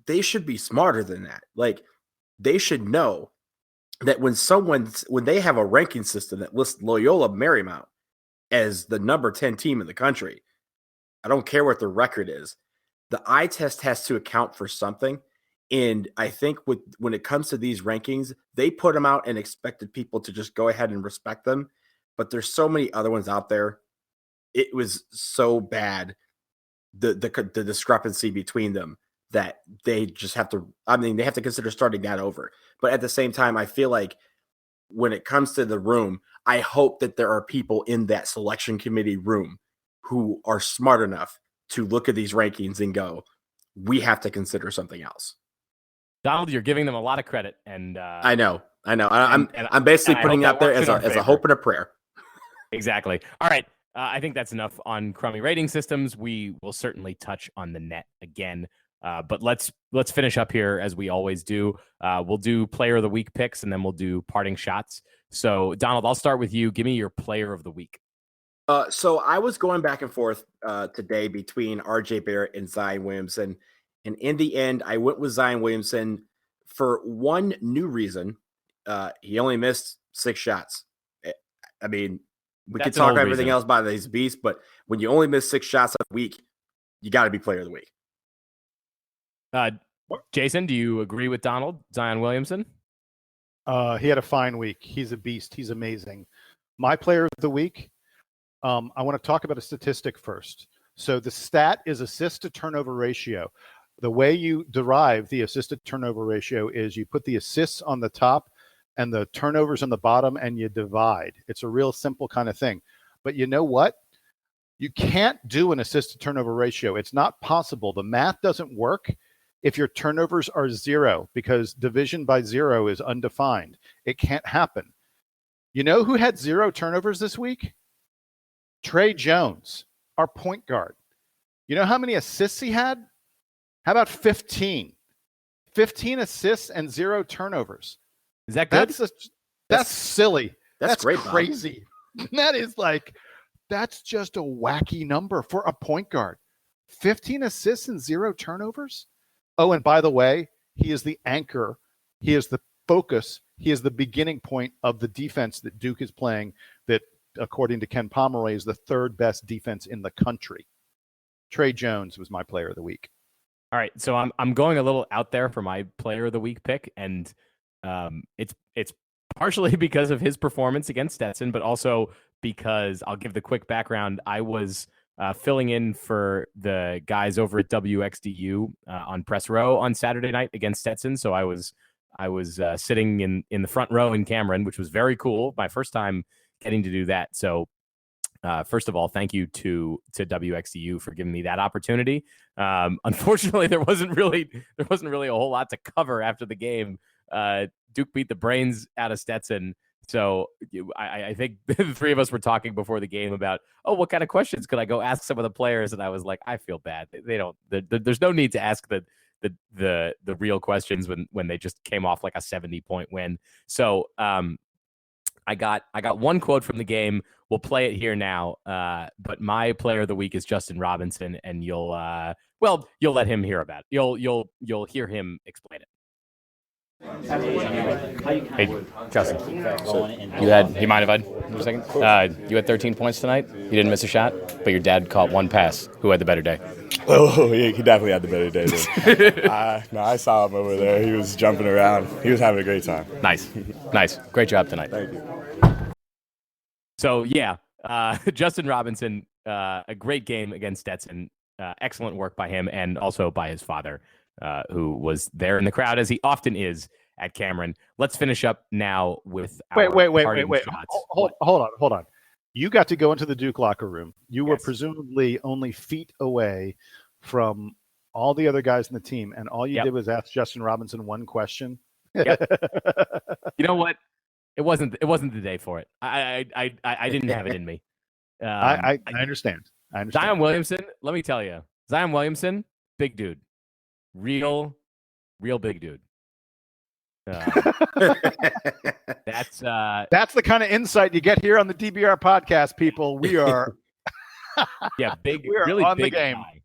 they should be smarter than that. Like, they should know that when they have a ranking system that lists Loyola Marymount as the number 10 team in the country, I don't care what the record is, the eye test has to account for something. And I think when it comes to these rankings, they put them out and expected people to just go ahead and respect them. But there's so many other ones out there. It was so bad, the discrepancy between them, that they just have to, they have to consider starting that over. But at the same time, I feel like when it comes to the room, I hope that there are people in that selection committee room who are smart enough to look at these rankings and go, we have to consider something else. Donald, you're giving them a lot of credit, and I know. I'm basically putting it out there as a hope and a prayer. Exactly. All right. I think that's enough on crummy rating systems. We will certainly touch on the net again. But let's finish up here as we always do. We'll do player of the week picks, and then we'll do parting shots. So, Donald, I'll start with you. Give me your player of the week. So I was going back and forth today between RJ Barrett and Zion Williamson. And in the end, I went with Zion Williamson for one new reason. He only missed 6 shots. I mean, we could talk everything else about these beasts, but when you only miss 6 shots a week, you got to be player of the week. Jason, do you agree with Donald, Zion Williamson? He had a fine week. He's a beast. He's amazing. My player of the week, I want to talk about a statistic first. So the stat is assist to turnover ratio. The way you derive the assist to turnover ratio is you put the assists on the top and the turnovers on the bottom, and you divide. It's a real simple kind of thing. But you know what? You can't do an assist to turnover ratio. It's not possible. The math doesn't work if your turnovers are 0, because division by 0 is undefined. It can't happen. You know who had 0 turnovers this week? Trey Jones, our point guard. You know how many assists he had? How about 15? 15 assists and 0 turnovers. Is that good? That's silly. That's great, crazy. That's just a wacky number for a point guard. 15 assists and 0 turnovers? Oh, and by the way, he is the anchor. He is the focus. He is the beginning point of the defense that Duke is playing that, according to Ken Pomeroy, is the 3rd best defense in the country. Trey Jones was my player of the week. All right, so I'm going a little out there for my player of the week pick, and it's partially because of his performance against Stetson, but also because I'll give the quick background. I was filling in for the guys over at WXDU on press row on Saturday night against Stetson, so I was sitting in the front row in Cameron, which was very cool. My first time getting to do that. So first of all, thank you to WXDU for giving me that opportunity. Unfortunately, there wasn't really a whole lot to cover after the game. Duke beat the brains out of Stetson. So I think the 3 of us were talking before the game about, what kind of questions could I go ask some of the players? And I was like, I feel bad. They don't. There's no need to ask the real questions when they just came off like a 70-point win. So I got one quote from the game. We'll play it here now. But my player of the week is Justin Robinson, and you'll let him hear about it. You'll hear him explain it. Hey, Justin. You mind if I for a second? You had 13 points tonight. You didn't miss a shot, but your dad caught one pass. Who had the better day? Oh, yeah, he definitely had the better day. No, I saw him over there. He was jumping around. He was having a great time. Nice. Great job tonight. Thank you. So, yeah, Justin Robinson, a great game against Stetson. Excellent work by him and also by his father, who was there in the crowd, as he often is at Cameron. Let's finish up now with our wait. Hold on. You got to go into the Duke locker room. You were presumably only feet away from all the other guys in the team, and all you did was ask Justin Robinson one question. Yep. You know what? It wasn't the day for it. I didn't have it in me. I understand. Zion Williamson, let me tell you, Zion Williamson, big dude, real big dude. That's the kind of insight you get here on the DBR podcast, people. We are big, we are really on big the game. Guy.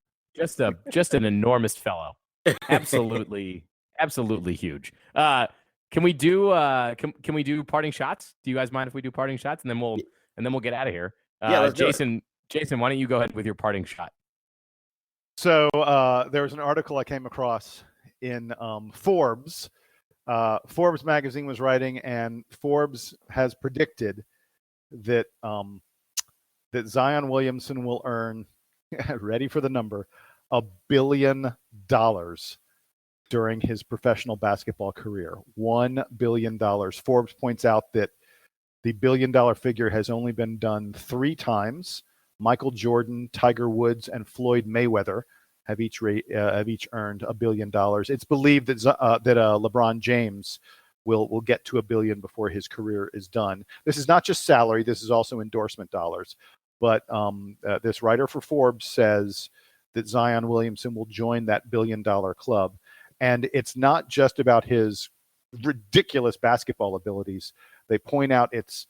Just an enormous fellow. Absolutely huge. Can we do parting shots? Do you guys mind if we do parting shots, and then we'll get out of here? Jason, why don't you go ahead with your parting shot? So there was an article I came across in Forbes. Forbes magazine was writing, and Forbes has predicted that that Zion Williamson will earn, ready for the number, $1 billion during his professional basketball career. $1 billion. Forbes points out that the $1 billion figure has only been done 3 times. Michael Jordan, Tiger Woods, and Floyd Mayweather have each earned $1 billion. It's believed that LeBron James will get to $1 billion before his career is done. This is not just salary; this is also endorsement dollars. But this writer for Forbes says that Zion Williamson will join that $1 billion club, and it's not just about his ridiculous basketball abilities. They point out it's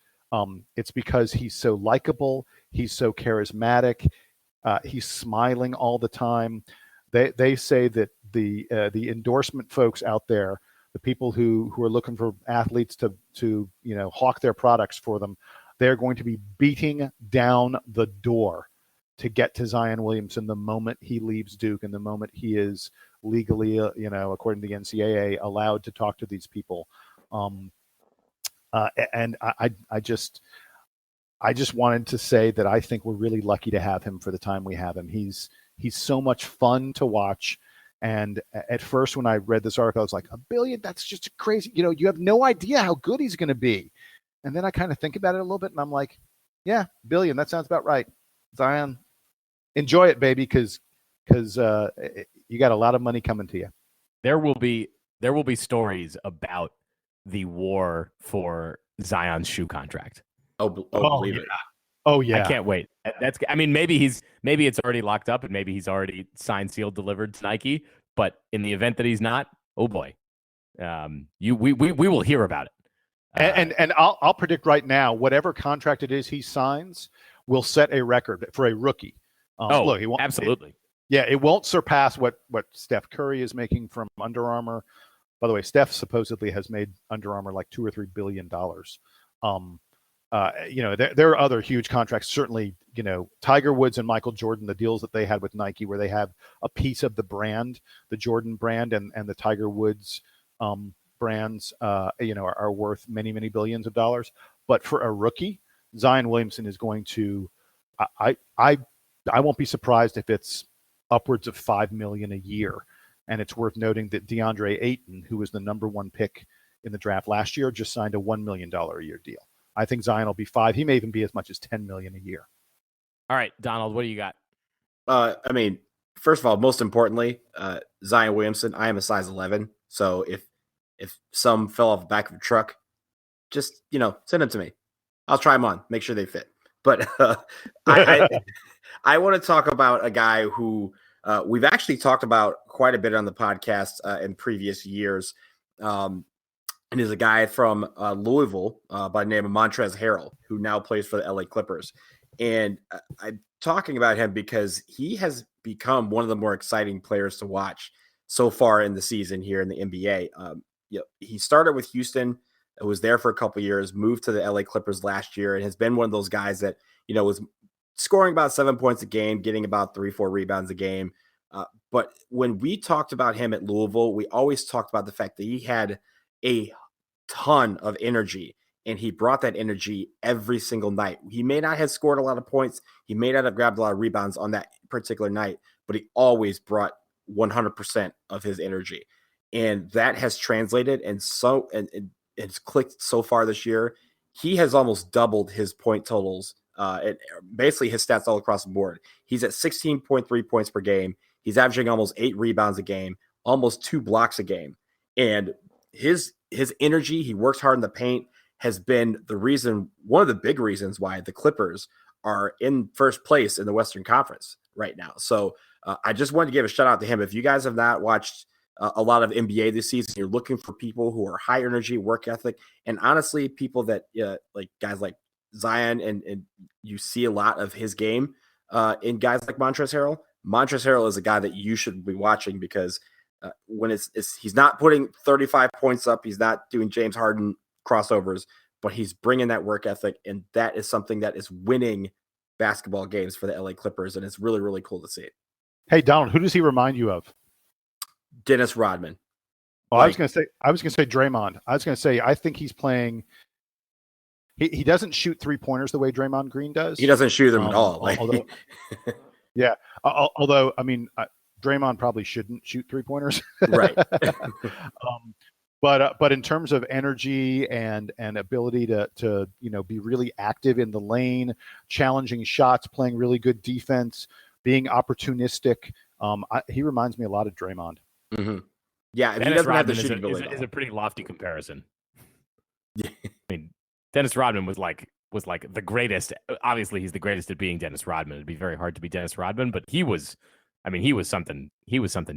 because he's so likable, he's so charismatic, he's smiling all the time. They say that the endorsement folks out there, the people who are looking for athletes to hawk their products for them, they're going to be beating down the door to get to Zion Williamson the moment he leaves Duke and the moment he is legally, according to the NCAA, allowed to talk to these people. And I just wanted to say that I think we're really lucky to have him for the time we have him. He's so much fun to watch. And at first, when I read this article, I was like, $1 billion, that's just crazy. You have no idea how good he's going to be. And then I kind of think about it a little bit, and I'm like, yeah, $1 billion, that sounds about right. Zion, enjoy it, baby, because you got a lot of money coming to you. There will be stories about the war for Zion's shoe contract. Believe it. Oh yeah. I can't wait. Maybe it's already locked up and maybe he's already signed, sealed, delivered to Nike. But in the event that he's not, oh boy, we will hear about it. And I'll predict right now, whatever contract it is he signs will set a record for a rookie. Look, he won't, absolutely. It won't surpass what Steph Curry is making from Under Armour. By the way, Steph supposedly has made Under Armour like $2 or $3 billion. There are other huge contracts. Certainly, Tiger Woods and Michael Jordan, the deals that they had with Nike, where they have a piece of the brand, the Jordan brand and the Tiger Woods brands, are worth many, many billions of dollars. But for a rookie, Zion Williamson is going to. I won't be surprised if it's upwards of $5 million a year. And it's worth noting that DeAndre Ayton, who was the number one pick in the draft last year, just signed a $1 million a year deal. I think Zion will be $5 million. He may even be as much as $10 million a year. All right, Donald, what do you got? First of all, most importantly, Zion Williamson, I am a size 11. So if some fell off the back of a truck, just, send them to me. I'll try them on, make sure they fit. But I want to talk about a guy who we've actually talked about quite a bit on the podcast in previous years. And is a guy from Louisville by the name of Montrezl Harrell, who now plays for the LA Clippers. And I'm talking about him because he has become one of the more exciting players to watch so far in the season here in the NBA. He started with Houston, was there for a couple of years, moved to the LA Clippers last year, and has been one of those guys that, was scoring about 7 points a game, getting about 3-4 rebounds a game. But when we talked about him at Louisville, we always talked about the fact that he had a ton of energy, and he brought that energy every single night. He may not have scored a lot of points. He may not have grabbed a lot of rebounds on that particular night, but he always brought 100% of his energy. And that has translated. And it's clicked so far this year. He has almost doubled his point totals. Basically his stats all across the board. He's at 16.3 points per game. He's averaging almost 8 rebounds a game, almost 2 blocks a game. And his energy, he works hard in the paint, has been one of the big reasons why the Clippers are in first place in the Western Conference right now. So I just wanted to give a shout out to him. If you guys have not watched a lot of NBA this season, you're looking for people who are high energy, work ethic, and honestly, people that like guys like Zion, and you see a lot of his game in guys like Montrezl Harrell. Montrezl Harrell is a guy that you should be watching because when he's not putting 35 points up, he's not doing James Harden crossovers, but he's bringing that work ethic, and that is something that is winning basketball games for the LA Clippers, and it's really, really cool to see. Hey, Donald, who does he remind you of? Dennis Rodman. Oh, I was going to say Draymond. I was going to say I think he's playing. He doesn't shoot 3-pointers the way Draymond Green does. He doesn't shoot them at all. Although I mean, Draymond probably shouldn't shoot 3-pointers. Right. But in terms of energy and ability to be really active in the lane, challenging shots, playing really good defense, being opportunistic, He reminds me a lot of Draymond. Mm-hmm. Yeah, if he Dennis doesn't have the Rodman shooting ability, is a pretty lofty comparison. Yeah. I mean, Dennis Rodman was like the greatest. Obviously, he's the greatest at being Dennis Rodman. It'd be very hard to be Dennis Rodman, but he was something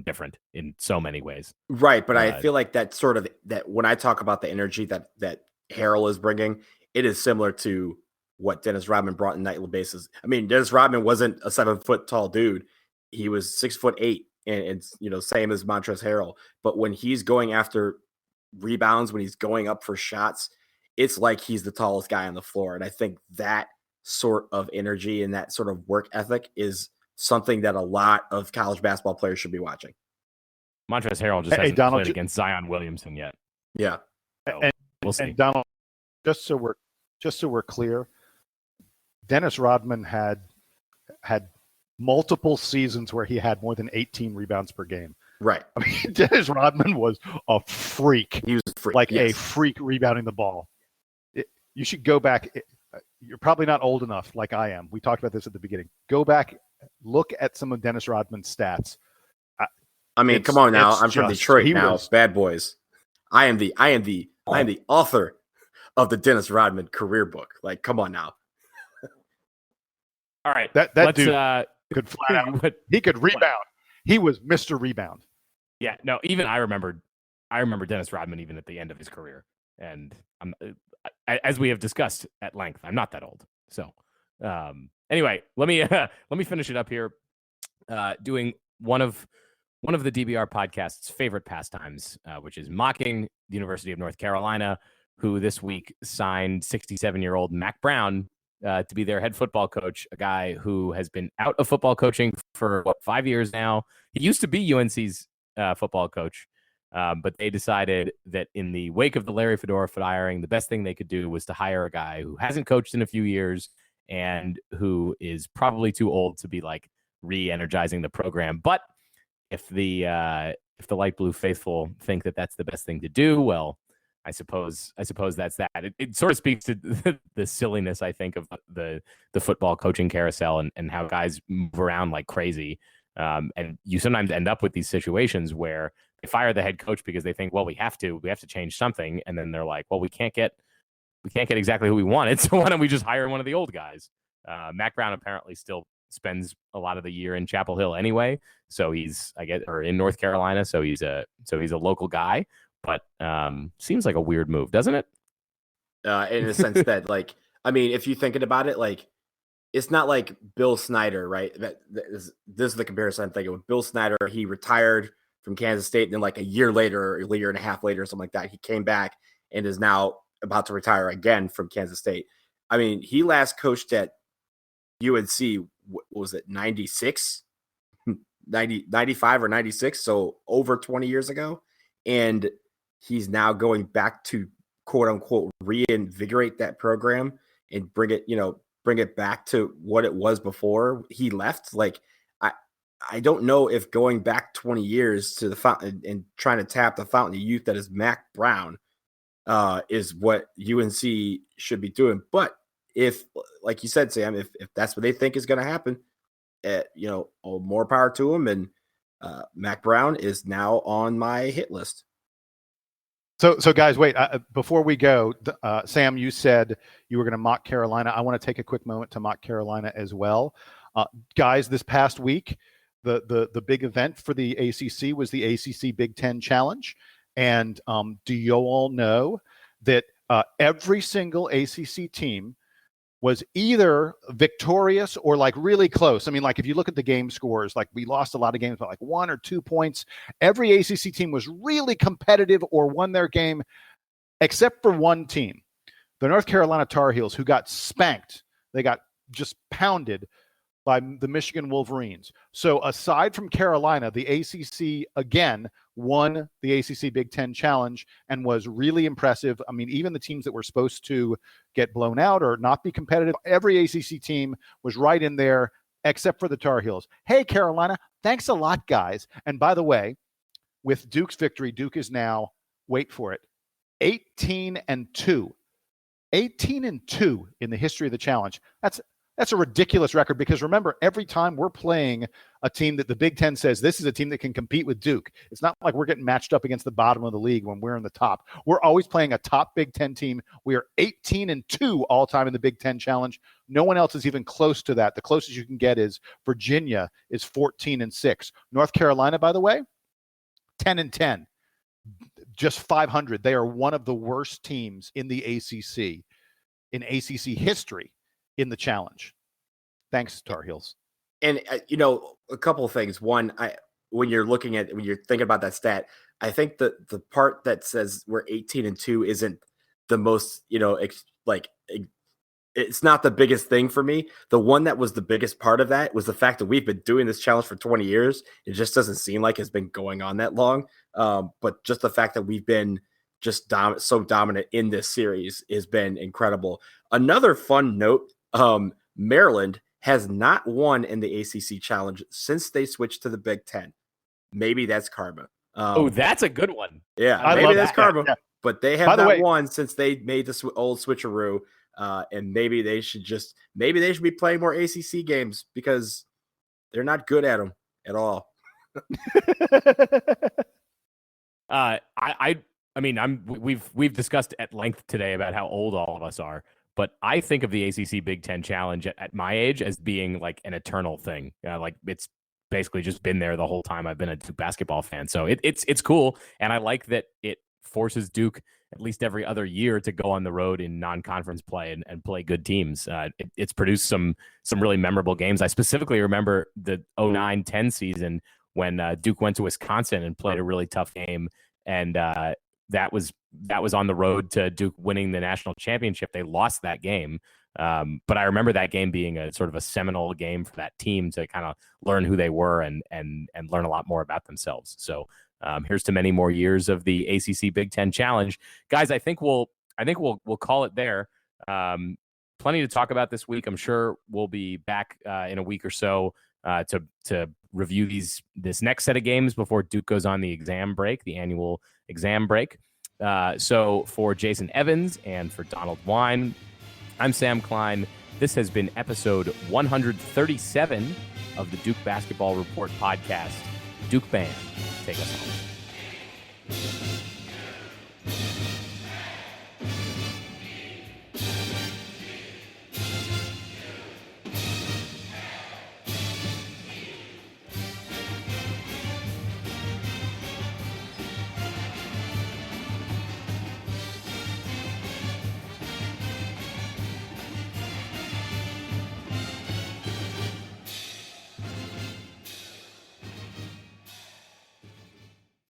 different in so many ways. Right, but I feel like that when I talk about the energy that Harrell is bringing, it is similar to what Dennis Rodman brought in nightly basis. I mean, Dennis Rodman wasn't a 7 foot tall dude; he was 6'8", and same as Montrezl Harrell. But when he's going after rebounds, when he's going up for shots, it's like he's the tallest guy on the floor. And I think that sort of energy and that sort of work ethic is something that a lot of college basketball players should be watching. Montrezl Harrell just hasn't Donald, played against Zion Williamson yet. Yeah. So we'll see. And Donald, just so we're clear, Dennis Rodman had multiple seasons where he had more than 18 rebounds per game. Right. I mean, Dennis Rodman was a freak. He was a freak. Like a freak rebounding the ball. You should go back. You're probably not old enough like I am. We talked about this at the beginning. Go back, look at some of Dennis Rodman's stats. I mean, come on now. I'm from Detroit now. Bad boys. I am the author of the Dennis Rodman career book. Like, come on now. All right. That dude could flat out. He could rebound. He was Mr. Rebound. Yeah. No, even I remember Dennis Rodman even at the end of his career. And as we have discussed at length, I'm not that old. So anyway, let me finish it up here. Doing one of the DBR podcast's favorite pastimes, which is mocking the University of North Carolina, who this week signed 67-year-old Mac Brown to be their head football coach, a guy who has been out of football coaching for 5 years now. He used to be UNC's football coach, but they decided that in the wake of the Larry Fedora firing, the best thing they could do was to hire a guy who hasn't coached in a few years and who is probably too old to be like re-energizing the program. But if the light blue faithful think that that's the best thing to do, well, I suppose that's that. It sort of speaks to the silliness, I think, of the football coaching carousel and how guys move around like crazy. And you sometimes end up with these situations where they fire the head coach because they think, well, we have to change something. And then they're like, well, we can't get exactly who we wanted. So why don't we just hire one of the old guys? Mac Brown apparently still spends a lot of the year in Chapel Hill anyway. So or in North Carolina. So he's a local guy. But seems like a weird move, doesn't it? In a sense that, like, I mean, if you're thinking about it, like, it's not like Bill Snyder, right? This is the comparison I'm thinking with Bill Snyder. He retired from Kansas State, and then like a year and a half later, or something like that, he came back and is now about to retire again from Kansas State. I mean, he last coached at UNC, what was it, 96, 95 or 96? So over 20 years ago. And he's now going back to quote unquote reinvigorate that program and bring it back to what it was before he left. Like, I don't know if going back 20 years to the fountain and trying to tap the fountain of youth that is Mac Brown is what UNC should be doing. But if, like you said, Sam, if that's what they think is going to happen, more power to him. And Mac Brown is now on my hit list. So guys, wait, before we go, Sam, you said you were going to mock Carolina. I want to take a quick moment to mock Carolina as well. Guys, this past week, the big event for the ACC was the ACC Big Ten Challenge. And do you all know that every single ACC team was either victorious or like really close? I mean, like if you look at the game scores, like we lost a lot of games by like 1 or 2 points. Every ACC team was really competitive or won their game, except for one team, the North Carolina Tar Heels, who got spanked. They got just pounded by the Michigan Wolverines. So aside from Carolina, the ACC again won the ACC Big Ten Challenge and was really impressive. I mean, even the teams that were supposed to get blown out or not be competitive, every ACC team was right in there except for the Tar Heels. Hey, Carolina, thanks a lot, guys. And by the way, with Duke's victory, Duke is now, wait for it, 18-2. 18-2 in the history of the challenge. That's a ridiculous record because remember, every time we're playing a team that the Big Ten says this is a team that can compete with Duke, it's not like we're getting matched up against the bottom of the league when we're in the top. We're always playing a top Big Ten team. We are 18-2 all time in the Big Ten Challenge. No one else is even close to that. The closest you can get is Virginia is 14-6. North Carolina, by the way, 10-10, just 500. They are one of the worst teams in the ACC, in ACC history, in the challenge. Thanks, Tar Heels. And a couple of things. One, when you're thinking about that stat, I think the part that says we're 18-2 isn't the most, it's not the biggest thing for me. The one that was the biggest part of that was the fact that we've been doing this challenge for 20 years. It just doesn't seem like it's been going on that long. But just the fact that we've been just so dominant in this series has been incredible. Another fun note, Maryland has not won in the ACC challenge since they switched to the Big Ten. Maybe that's karma. That's a good one. Yeah, maybe that's karma. Yeah. But they have not won since they made this old switcheroo. And maybe they should be playing more ACC games because they're not good at them at all. We've discussed at length today about how old all of us are, but I think of the ACC Big Ten Challenge at my age as being like an eternal thing. Like it's basically just been there the whole time I've been a Duke basketball fan. So it's cool, and I like that it forces Duke at least every other year to go on the road in non-conference play and play good teams. It's produced some really memorable games. I specifically remember the 09-10 season when Duke went to Wisconsin and played a really tough game, and that was on the road to Duke winning the national championship. They lost that game, but I remember that game being a sort of a seminal game for that team to kind of learn who they were and learn a lot more about themselves. So here's to many more years of the ACC Big Ten Challenge, guys. I think we'll call it there. Plenty to talk about this week. I'm sure we'll be back in a week or so to review this next set of games before Duke goes on the annual exam break. So for Jason Evans and for Donald Wine, I'm Sam Klein. This has been episode 137 of the Duke Basketball Report podcast. Duke Band, take us home.